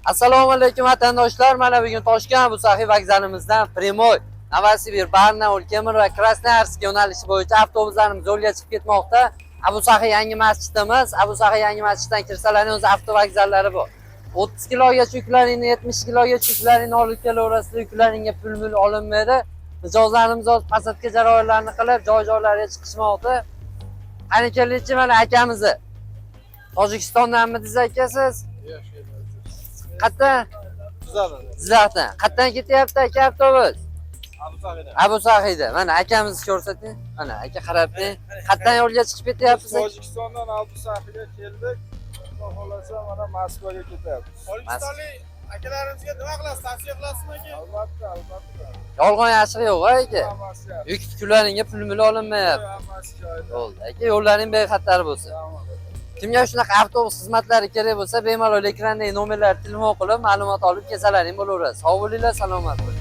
Assalomu alaykum vatandoshlar. Mana bugun Toshkent Abu-Saxiy vokzalimizdan Primoy, Novosibir, Barnaul, Temir va Krasnoyarsk yo'nalishi bo'yicha avtobuslarimiz yo'lga chiqib ketmoqda. Abu-Saxiy yangi masjidimiz. Abu-Saxiy yangi masjiddan kirsalarning o'zi avtovokzallari bor. 30 kilogacha yuklaringni, 70 kilogacha yuklaringni olib kelaverasizlar. Yuklaringga pul olinmaydi. Mijozlarimiz o'z pasatga jarayonlarni qilib, joy-joylarga chiqishmoqda. Qani keling, mana akamizni. Tojikistondanmi siz akasiz? Qayerdan? Jizzaxdan. Qayerdan ketyapti aka avtobus? Abu-Saxiyda. Mana akamizni ko'rsating. Mana aka qarabdi. Qayerdan yo'lga chiqib ketyapsiz? Tojikistondan Abu-Saxiyga keldik. Xohlasa mana Moskvaga ketyapmiz. Tojikistonlik akalarimizga nima qilasiz? Tavsiya qilasizmi aka? Albatta, albatta. Yolg'on yashiq yo'q aka. Hammasi yaxshi. Yuk tuklaringga pul olinmayapti. Hammasi joyida. Bo'ldi. Aka yo'llaring bexatar bo'lsin. Kimga shunaqa avtobus xizmatlari kerak bo'lsa, bemalol ekrandagi nomerlarga telefon qilib, ma'lumot olib kelsalaring bo'laveradi. Sog' bo'linglar, salomat bo'ling.